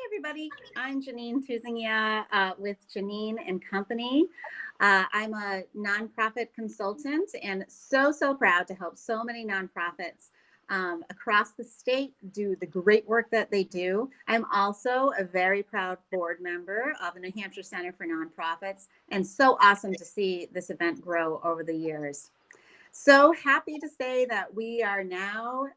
everybody. I'm Jeanine with Jeanine Company. I'm a nonprofit consultant and so proud to help so many nonprofits across the state do the great work that they do. I'm also a very proud board member of the New Hampshire Center for Nonprofits, and so awesome to see this event grow over the years. So happy to say that we are now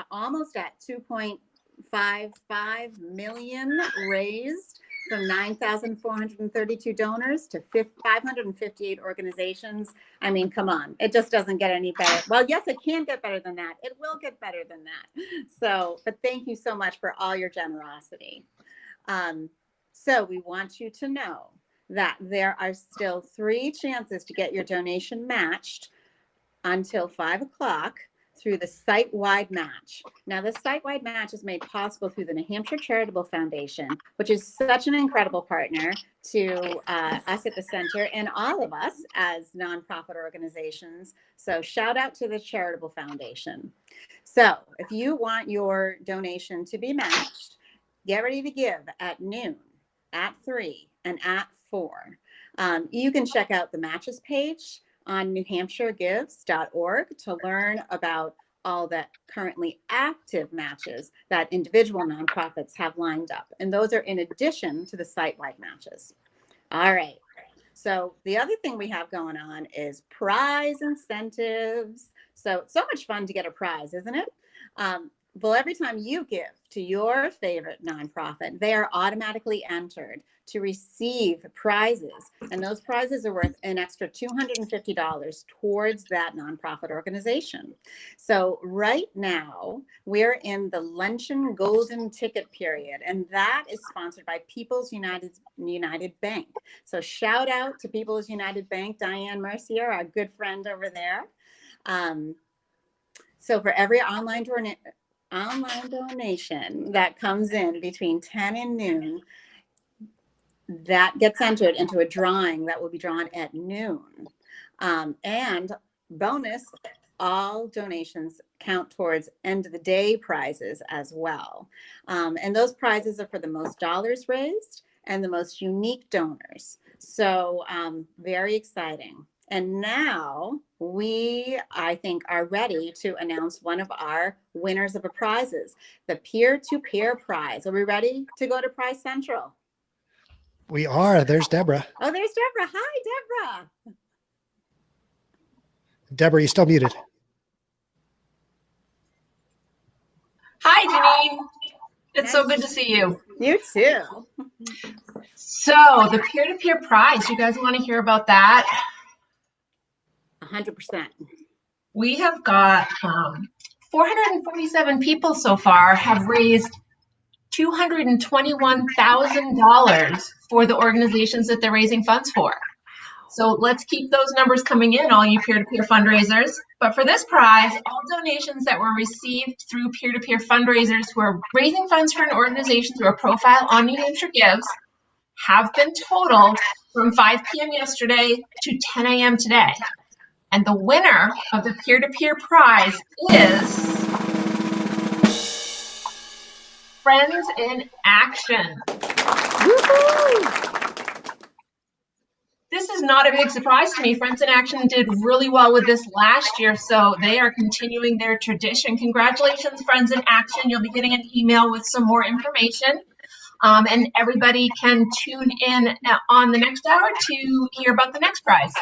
almost at 2.55 million raised from 9,432 donors to 558 organizations. I mean, come on, it just doesn't get any better. Well, yes, it can get better than that. It will get better than that. So, but thank you so much for all your generosity. So we want you to know that there are still 3 chances to get your donation matched until 5 o'clock through the site-wide match. Now, the site-wide match is made possible through the New Hampshire Charitable Foundation, which is such an incredible partner to us at the center and all of us as nonprofit organizations. So shout out to the Charitable Foundation. So if you want your donation to be matched, get ready to give at noon, at 3, and at 4. You can check out the matches page on newhampshiregives.org to learn about all the currently active matches that individual nonprofits have lined up. And those are in addition to the site-wide matches. All right. So the other thing we have going on is prize incentives. So it's so much fun to get a prize, isn't it? Well, every time you give to your favorite nonprofit, they are automatically entered to receive prizes. And those prizes are worth an extra $250 towards that nonprofit organization. So right now, we're in the Luncheon Golden Ticket period, and that is sponsored by People's United Bank. So shout out to People's United Bank, Diane Mercier, our good friend over there. So for every online donation that comes in between 10 and noon, that gets entered into a drawing that will be drawn at noon. And bonus, all donations count towards end of the day prizes as well. And those prizes are for the most dollars raised and the most unique donors. So very exciting. And now we, I think, are ready to announce one of our winners of a prizes, the peer-to-peer prize. Are we ready to go to Prize Central? We are. There's Deborah. Oh, there's Deborah. Hi, Deborah. Deborah, you're still muted. Hi, Jeanine. It's so good to see you. You too. So the peer-to-peer prize, you guys want to hear about that? 100%. We have got 447 people so far have raised $221,000 for the organizations that they're raising funds for. So let's keep those numbers coming in, all you peer-to-peer fundraisers. But for this prize, all donations that were received through peer-to-peer fundraisers who are raising funds for an organization through a profile on New Hampshire Gives have been totaled from 5 p.m. yesterday to 10 a.m. today. And the winner of the peer-to-peer prize is Friends in Action. Woohoo! This is not a big surprise to me. Friends in Action did really well with this last year, so they are continuing their tradition. Congratulations, Friends in Action. You'll be getting an email with some more information. And everybody can tune in on the next hour to hear about the next prize.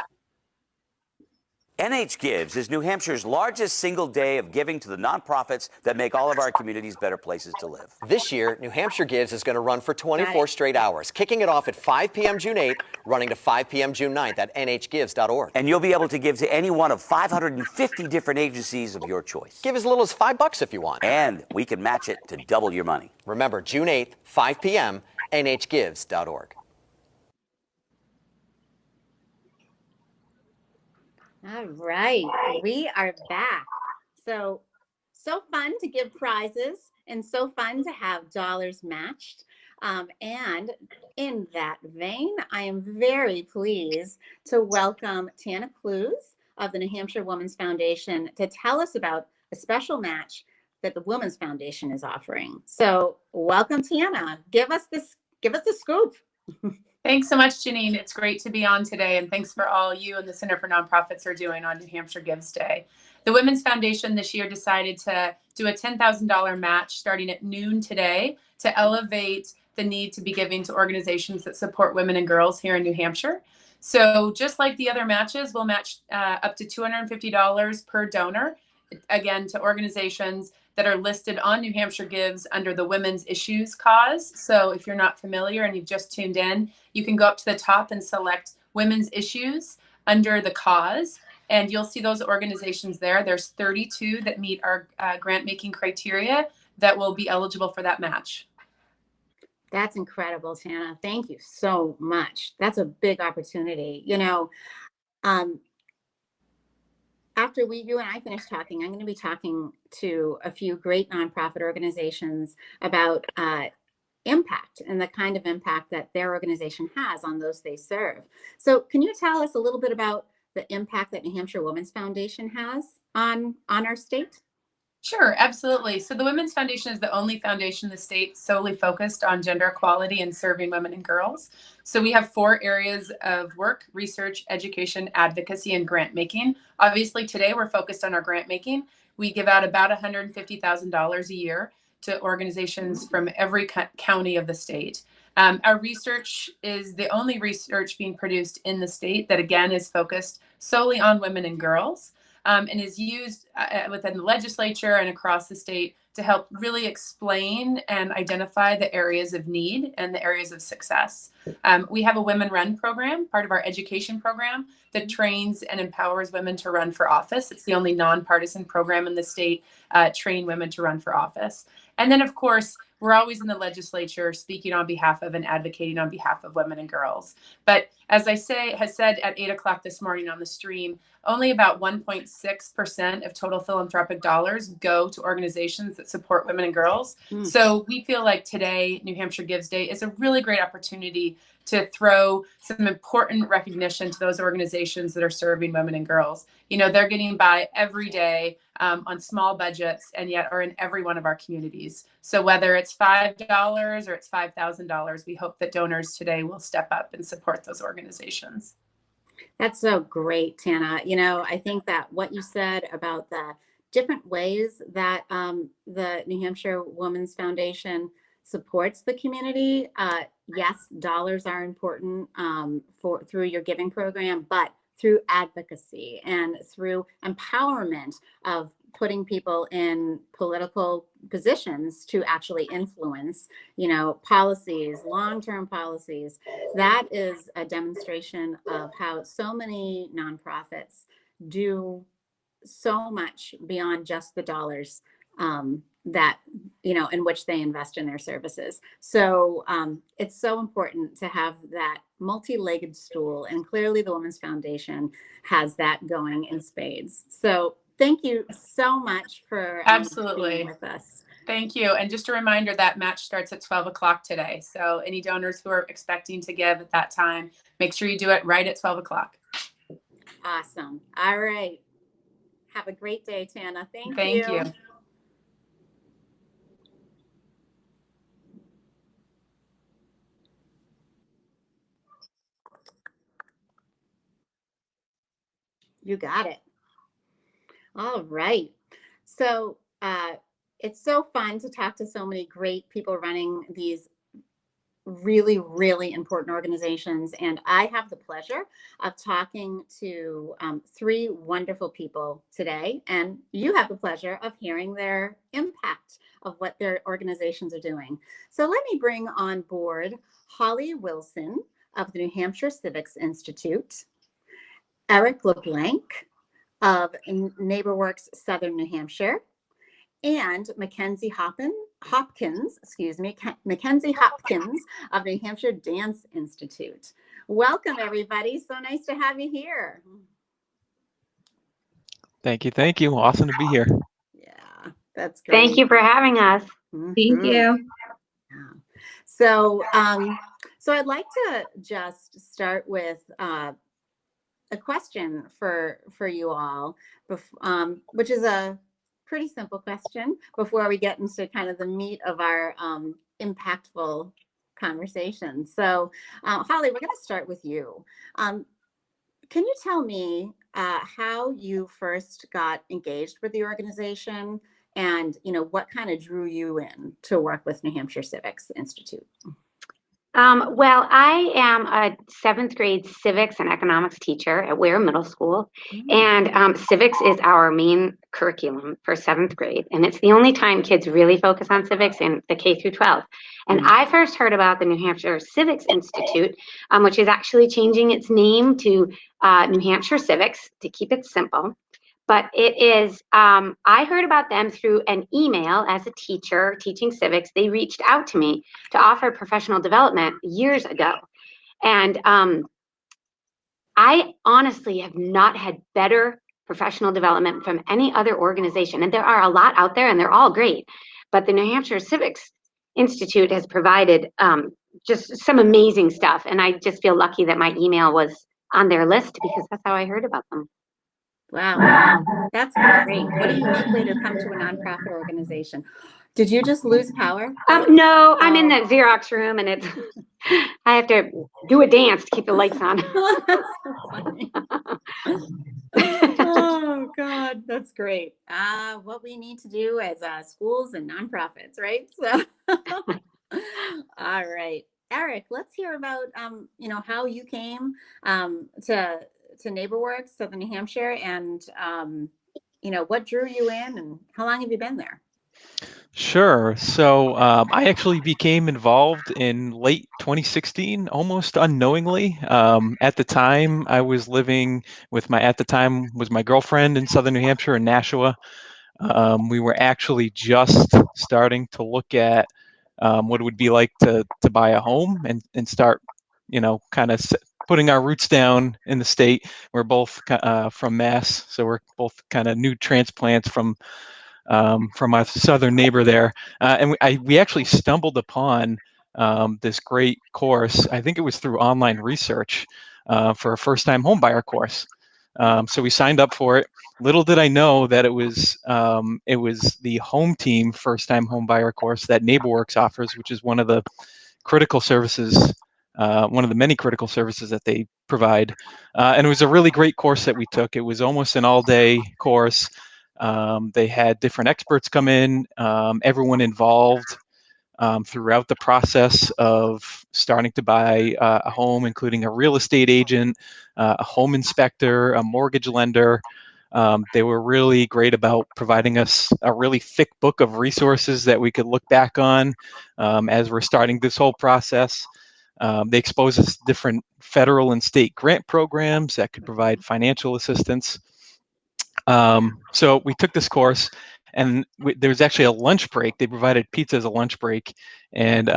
NH Gives is New Hampshire's largest single day of giving to the nonprofits that make all of our communities better places to live. This year, New Hampshire Gives is going to run for 24 straight hours, kicking it off at 5 p.m. June 8th, running to 5 p.m. June 9th at nhgives.org. And you'll be able to give to any one of 550 different agencies of your choice. Give as little as $5 if you want. And we can match it to double your money. Remember, June 8th, 5 p.m., nhgives.org. All right, we are back. So fun to give prizes and so fun to have dollars matched. And in that vein, I am very pleased to welcome Tana Clues of the New Hampshire Women's Foundation to tell us about a special match that the Women's Foundation is offering. So welcome, Tiana. Give us the scoop. Thanks so much, Jeanine. It's great to be on today, and thanks for all you and the Center for Nonprofits are doing on New Hampshire Gives Day. The Women's Foundation this year decided to do a $10,000 match starting at noon today to elevate the need to be giving to organizations that support women and girls here in New Hampshire. So just like the other matches, we'll match up to $250 per donor, again, to organizations that are listed on New Hampshire Gives under the Women's Issues cause. So if you're not familiar and you've just tuned in, you can go up to the top and select Women's Issues under the cause, and you'll see those organizations there. There's 32 that meet our grant making criteria that will be eligible for that match. That's incredible, Tana. Thank you so much. That's a big opportunity. You know, after you and I finish talking, I'm going to be talking to a few great nonprofit organizations about impact and the kind of impact that their organization has on those they serve. So can you tell us a little bit about the impact that New Hampshire Women's Foundation has on our state? Sure, absolutely. So the Women's Foundation is the only foundation in the state solely focused on gender equality and serving women and girls. So we have 4 areas of work: research, education, advocacy, and grant making. Obviously, today we're focused on our grant making. We give out about $150,000 a year to organizations from every county of the state. Our research is the only research being produced in the state that, again, is focused solely on women and girls. And is used within the legislature and across the state to help really explain and identify the areas of need and the areas of success. We have a Women Run program, part of our education program, that trains and empowers women to run for office. It's the only nonpartisan program in the state training women to run for office. And then, of course, we're always in the legislature speaking on behalf of and advocating on behalf of women and girls. But as I has said at 8 o'clock this morning on the stream, only about 1.6% of total philanthropic dollars go to organizations that support women and girls. So we feel like today, New Hampshire Gives Day, is a really great opportunity to throw some important recognition to those organizations that are serving women and girls. You know, they're getting by every day on small budgets and yet are in every one of our communities. So whether it's $5 or it's $5,000, we hope that donors today will step up and support those organizations. That's so great, Tana. You know, I think that what you said about the different ways that the New Hampshire Women's Foundation supports the community. Yes, dollars are important through your giving program, but through advocacy and through empowerment of putting people in political positions to actually influence, you know, policies, long-term policies. That is a demonstration of how so many nonprofits do so much beyond just the dollars that, you know, in which they invest in their services. So it's so important to have that multi-legged stool, and clearly the Women's Foundation has that going in spades. So thank you so much for being with us. Thank you. And just a reminder, that match starts at 12 o'clock today. So any donors who are expecting to give at that time, make sure you do it right at 12 o'clock. Awesome. All right. Have a great day, Tana. Thank you. You got it. All right. So it's so fun to talk to so many great people running these really, really important organizations. And I have the pleasure of talking to 3 wonderful people today. And you have the pleasure of hearing their impact of what their organizations are doing. So let me bring on board Holly Wilson of the New Hampshire Civics Institute, Eric LeBlanc of NeighborWorks Southern New Hampshire, and Mackenzie Hopkins of New Hampshire Dance Institute. Welcome, everybody. So nice to have you here. Thank you. Thank you. Awesome to be here. Yeah, that's great. Thank you for having us. Mm-hmm. Thank you. Yeah. So, so I'd like to just start with a question for you all, which is a pretty simple question before we get into kind of the meat of our impactful conversation. So, Holly, we're going to start with you. Can you tell me how you first got engaged with the organization, and what kind of drew you in to work with New Hampshire Civics Institute? Well, I am a 7th grade civics and economics teacher at Ware Middle School, and civics is our main curriculum for 7th grade, and it's the only time kids really focus on civics in the K through 12. And I first heard about the New Hampshire Civics Institute, which is actually changing its name to New Hampshire Civics to keep it simple. But it is, I heard about them through an email as a teacher teaching civics. They reached out to me to offer professional development years ago. And I honestly have not had better professional development from any other organization. And there are a lot out there and they're all great. But the New Hampshire Civics Institute has provided just some amazing stuff. And I just feel lucky that my email was on their list because that's how I heard about them. Wow, that's great. What a unique way to come to a nonprofit organization. Did you just lose power? No, I'm in the Xerox room and it's, I have to do a dance to keep the lights on. That's so funny. Oh God, that's great. What we need to do as schools and nonprofits, right? So, all right, Eric, let's hear about how you came to NeighborWorks, Southern New Hampshire, and what drew you in, and how long have you been there? Sure. So I actually became involved in late 2016, almost unknowingly. At the time, I was living with at the time was my girlfriend in Southern New Hampshire in Nashua. We were actually just starting to look at what it would be like to buy a home and start, kind of putting our roots down in the state. We're both from Mass, so we're both kind of new transplants from our southern neighbor there. And we actually stumbled upon this great course. I think it was through online research for a first-time homebuyer course. So we signed up for it. Little did I know that it was the home team first-time homebuyer course that NeighborWorks offers, which is one of the critical services, one of the many critical services that they provide. And it was a really great course that we took. It was almost an all-day course. They had different experts come in, everyone involved throughout the process of starting to buy a home, including a real estate agent, a home inspector, a mortgage lender. They were really great about providing us a really thick book of resources that we could look back on as we're starting this whole process. They exposed us to different federal and state grant programs that could provide financial assistance. So we took this course, and there was actually a lunch break. They provided pizza as a lunch break, and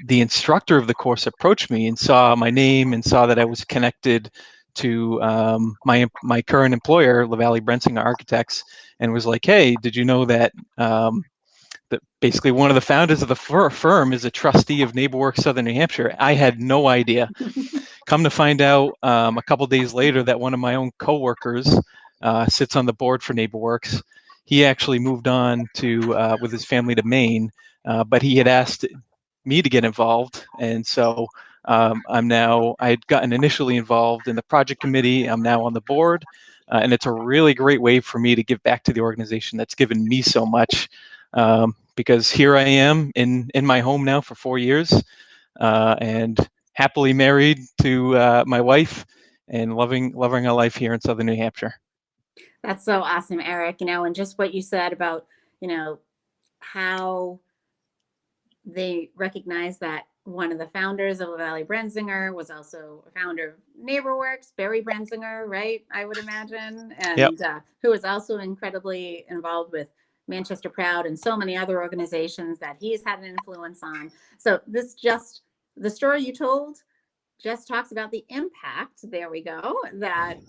the instructor of the course approached me and saw my name and saw that I was connected to my current employer, LaValle Brensinger Architects, and was like, "Hey, did you know that that basically one of the founders of the firm is a trustee of NeighborWorks Southern New Hampshire?" I had no idea. Come to find out a couple days later that one of my own coworkers sits on the board for NeighborWorks. He actually moved on to with his family to Maine, but he had asked me to get involved, and so I had gotten initially involved in the project committee. I'm now on the board, and it's a really great way for me to give back to the organization that's given me so much. Because here I am in my home now for 4 years, and happily married to my wife, and loving our life here in Southern New Hampshire. That's so awesome, Eric. And just what you said about, how they recognize that one of the founders of LaValle Brensinger was also a founder of NeighborWorks, Barry Brensinger, right? I would imagine. And Yep. Who is also incredibly involved with Manchester Proud and so many other organizations that he's had an influence on. So the story you told just talks about the impact, there we go, that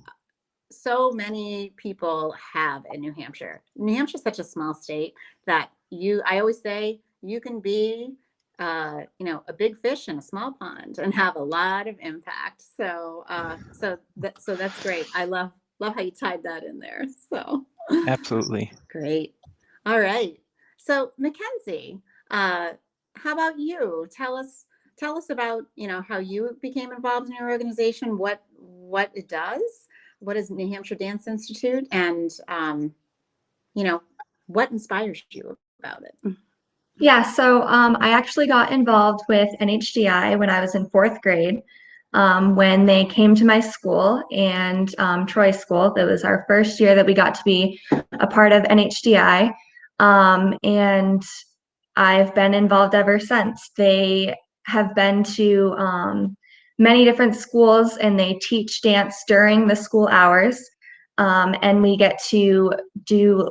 so many people have in New Hampshire. New Hampshire is such a small state that I always say you can be, a big fish in a small pond and have a lot of impact. So that's great. I love how you tied that in there. So Absolutely. great. All right. So Mackenzie, how about you? Tell us about, how you became involved in your organization, what it does, what is New Hampshire Dance Institute, and what inspires you about it? Yeah, so I actually got involved with NHDI when I was in fourth grade. When they came to my school and Troy School, that was our first year that we got to be a part of NHDI. And I've been involved ever since. They have been to many different schools and they teach dance during the school hours. And we get to do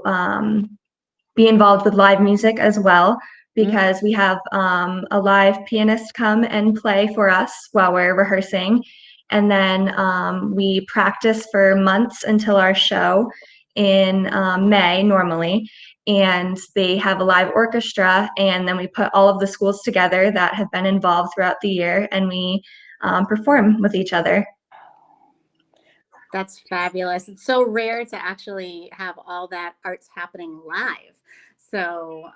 be involved with live music as well, because we have a live pianist come and play for us while we're rehearsing. And then we practice for months until our show in May normally. And they have a live orchestra, and then we put all of the schools together that have been involved throughout the year, and we perform with each other. That's fabulous. It's so rare to actually have all that arts happening live. So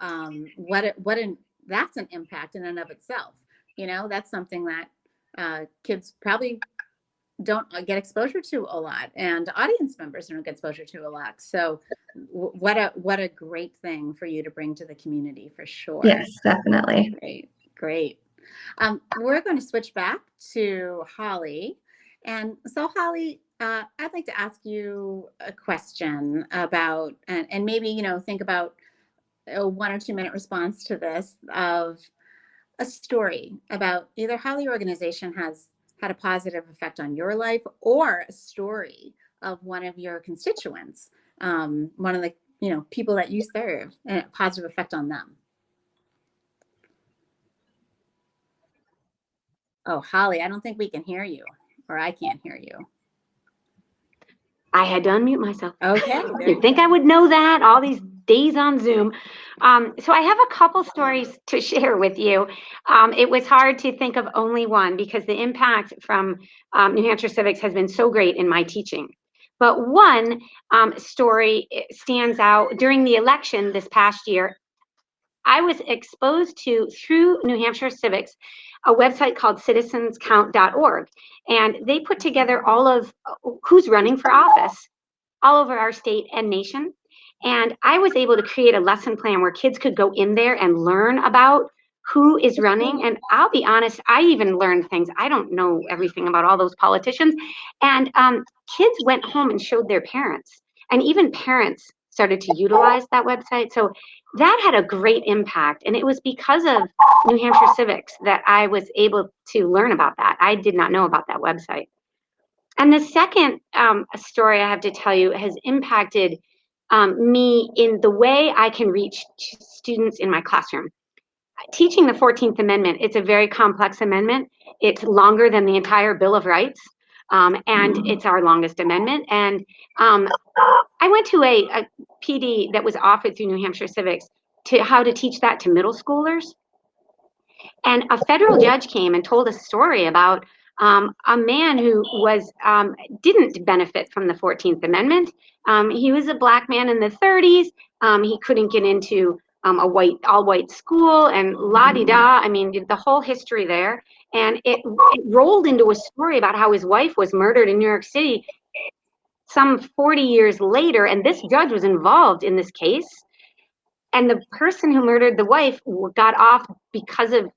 that's an impact in and of itself. That's something that kids probably don't get exposure to a lot, and audience members don't get exposure to a lot. So what a great thing for you to bring to the community, for sure. Yes, definitely. Great. We're going to switch back to Holly. And so Holly, I'd like to ask you a question about, and maybe, think about a 1 or 2 minute response to this, of a story about either how the organization has had a positive effect on your life, or a story of one of your constituents, one of the, people that you serve, and a positive effect on them. Oh, Holly, I don't think we can hear you, or I can't hear you. I had to unmute myself. Okay. You'd think I would know that all these days on Zoom. So I have a couple stories to share with you. It was hard to think of only one, because the impact from New Hampshire Civics has been so great in my teaching. But one story stands out. During the election this past year, I was exposed to, through New Hampshire Civics, a website called citizenscount.org. And they put together all of who's running for office all over our state and nation. And I was able to create a lesson plan where kids could go in there and learn about who is running. And I'll be honest, I even learned things. I don't know everything about all those politicians. And kids went home and showed their parents. And even parents started to utilize that website. So that had a great impact. And it was because of New Hampshire Civics that I was able to learn about that. I did not know about that website. And the second story I have to tell you has impacted me in the way I can reach students in my classroom. Teaching the 14th Amendment, it's a very complex amendment. It's longer than the entire Bill of Rights, and it's our longest amendment. And I went to a PD that was offered through New Hampshire Civics to how to teach that to middle schoolers. And a federal judge came and told a story about a man who didn't benefit from the 14th Amendment. He was a black man in the 30s. He couldn't get into a all-white school, and la-di-da. I mean, the whole history there. And it rolled into a story about how his wife was murdered in New York City some 40 years later, and this judge was involved in this case. And the person who murdered the wife got off because of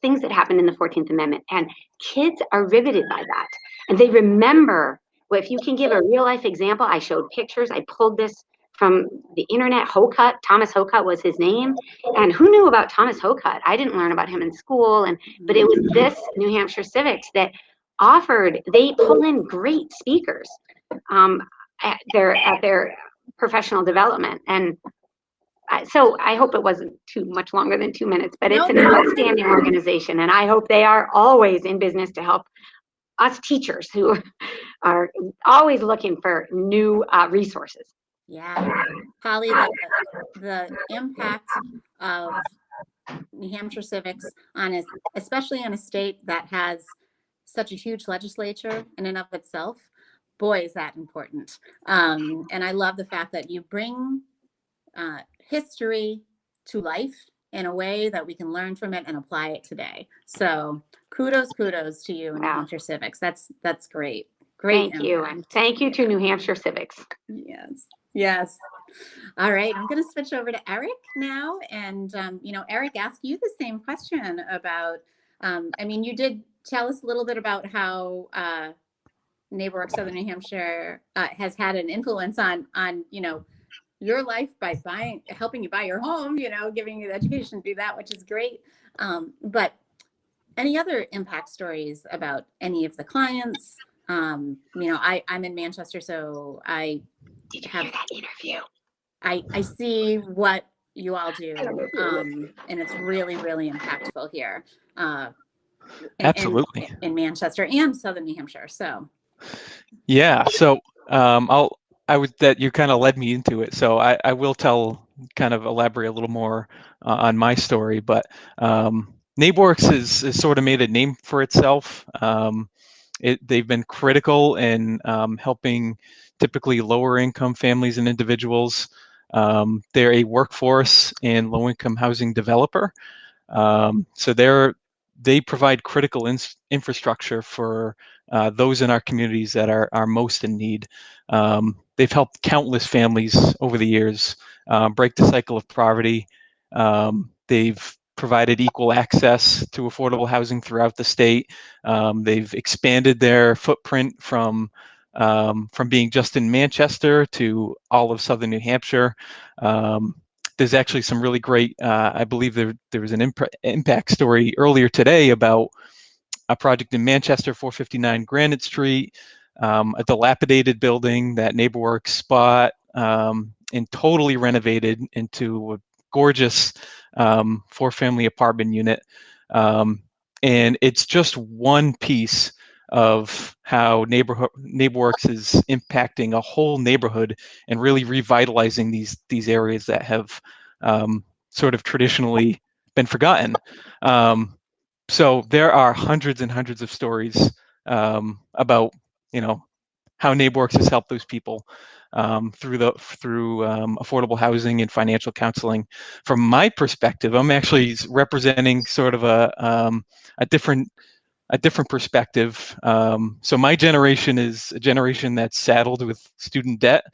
things that happened in the 14th Amendment. And kids are riveted by that. And they remember, well, if you can give a real life example, I showed pictures. I pulled this from the internet. Hocutt, Thomas Hocutt was his name. And who knew about Thomas Hocutt? I didn't learn about him in school. But it was this New Hampshire Civics that they pull in great speakers at their professional development. And so I hope it wasn't too much longer than 2 minutes, but it's an outstanding organization. And I hope they are always in business to help us teachers who are always looking for new resources. Yeah. Holly, the impact of New Hampshire Civics especially on a state that has such a huge legislature in and of itself, boy, is that important. And I love the fact that you bring history to life in a way that we can learn from it and apply it today. So kudos to you in New Wow. Hampshire Civics. That's great. Great. Thank you. And impact. thank you to New Hampshire Civics. Yes. All right. I'm going to switch over to Eric now. And, Eric, ask you the same question about, you did tell us a little bit about how NeighborWorks Southern New Hampshire has had an influence on your life by helping you buy your home, giving you the education to do that, which is great. But any other impact stories about any of the clients? I'm in Manchester, so I Did you hear that interview? I see what you all do, and it's really, really impactful here. Absolutely. In Manchester and Southern New Hampshire. So. Yeah. So that you kind of led me into it. So I will elaborate a little more on my story, but NeighborWorks has sort of made a name for itself. They've been critical in helping typically lower income families and individuals. They're a workforce and low income housing developer. So they provide critical infrastructure for those in our communities that are most in need. They've helped countless families over the years break the cycle of poverty. They've provided equal access to affordable housing throughout the state. They've expanded their footprint from being just in Manchester to all of Southern New Hampshire. There's actually some really great, I believe there was an impact story earlier today about a project in Manchester, 459 Granite Street, a dilapidated building that NeighborWorks bought and totally renovated into a gorgeous 4-family apartment unit. And it's just one piece of how NeighborWorks is impacting a whole neighborhood and really revitalizing these areas that have sort of traditionally been forgotten. So there are hundreds and hundreds of stories about how NeighborWorks has helped those people through affordable housing and financial counseling. From my perspective, I'm actually representing sort of a different perspective. So my generation is a generation that's saddled with student debt.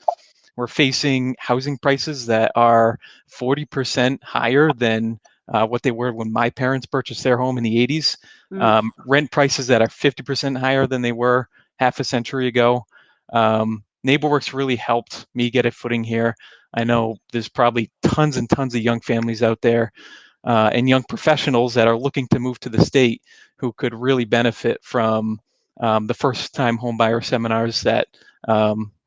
We're facing housing prices that are 40% higher than what they were when my parents purchased their home in the 80s. Rent prices that are 50% higher than they were half a century ago. NeighborWorks really helped me get a footing here. I know there's probably tons and tons of young families out there and young professionals that are looking to move to the state who could really benefit from the first-time homebuyer seminars that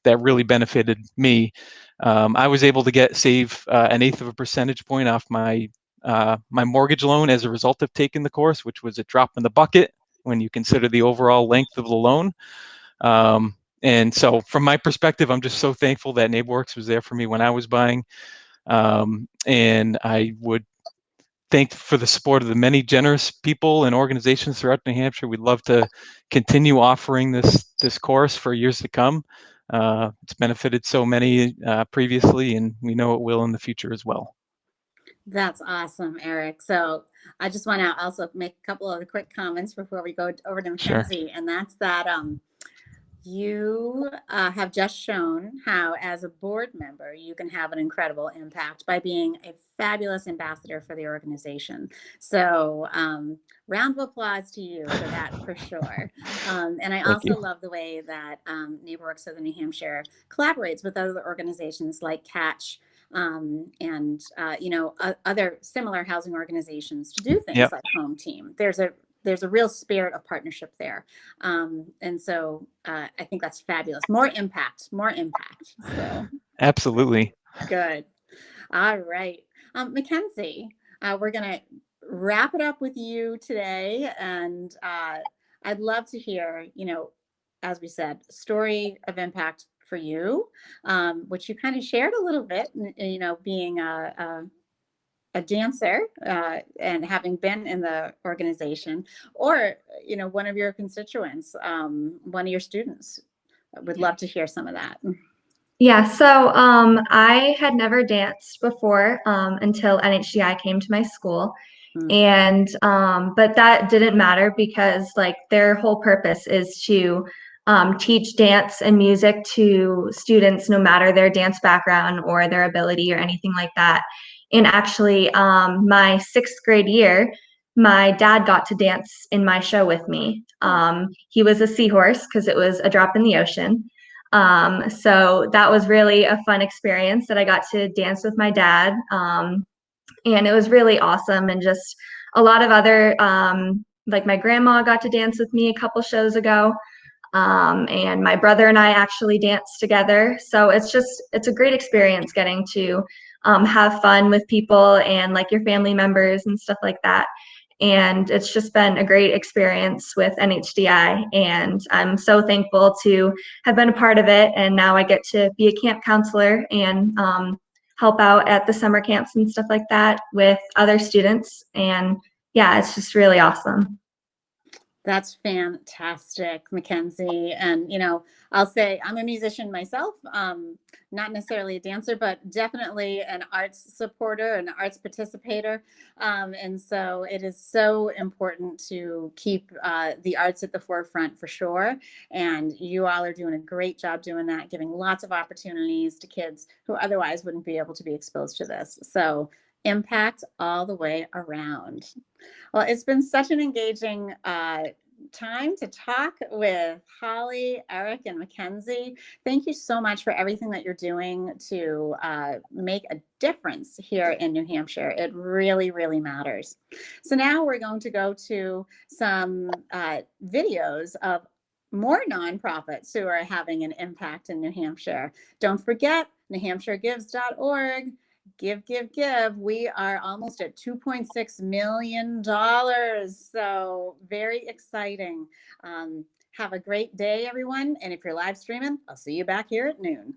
really benefited me. I was able to save an eighth of a percentage point off my mortgage loan as a result of taking the course, which was a drop in the bucket when you consider the overall length of the loan. And so from my perspective, I'm just so thankful that NeighborWorks was there for me when I was buying. And I would thank for the support of the many generous people and organizations throughout New Hampshire. We'd love to continue offering this course for years to come. It's benefited so many previously, and we know it will in the future as well. That's awesome, Eric. So I just want to also make a couple of quick comments before we go over to Mackenzie. Sure. And that's that you have just shown how, as a board member, you can have an incredible impact by being a fabulous ambassador for the organization. So round of applause to you for that, for sure. And I also love the way that NeighborWorks Southern New Hampshire collaborates with other organizations like Catch and other similar housing organizations to do things like Home Team. There's a real spirit of partnership there. And so I think that's fabulous. More impact. So. Absolutely. Good. All right. Mackenzie, we're going to wrap it up with you today. And I'd love to hear, as we said, story of impact for you, which you kind of shared a little bit, being a dancer and having been in the organization, or one of your constituents, one of your students. Would love to hear some of that. Yeah, so I had never danced before until NHGI came to my school. Mm. And but that didn't matter because like their whole purpose is to teach dance and music to students no matter their dance background or their ability or anything like that. And actually, my sixth grade year, my dad got to dance in my show with me. He was a seahorse because it was a drop in the ocean. So that was really a fun experience that I got to dance with my dad. And it was really awesome. And just a lot of other, like my grandma got to dance with me a couple shows ago. And my brother and I actually danced together. So it's a great experience getting to have fun with people and like your family members and stuff like that. And it's just been a great experience with NHDI. And I'm so thankful to have been a part of it. And now I get to be a camp counselor and help out at the summer camps and stuff like that with other students. And yeah, it's just really awesome. That's fantastic, Mackenzie. And, you know, I'll say I'm a musician myself, not necessarily a dancer, but definitely an arts supporter, an arts participator. And so it is so important to keep the arts at the forefront for sure. And you all are doing a great job doing that, giving lots of opportunities to kids who otherwise wouldn't be able to be exposed to this. So impact all the way around. Well, it's been such an engaging time to talk with Holly, Eric, and Mackenzie. Thank you so much for everything that you're doing to make a difference here in New Hampshire. It really, really matters. So now we're going to go to some videos of more nonprofits who are having an impact in New Hampshire. Don't forget, NewHampshireGives.org. Give, give, give. We are almost at $2.6 million. So very exciting. Have a great day, everyone. And if you're live streaming, I'll see you back here at noon.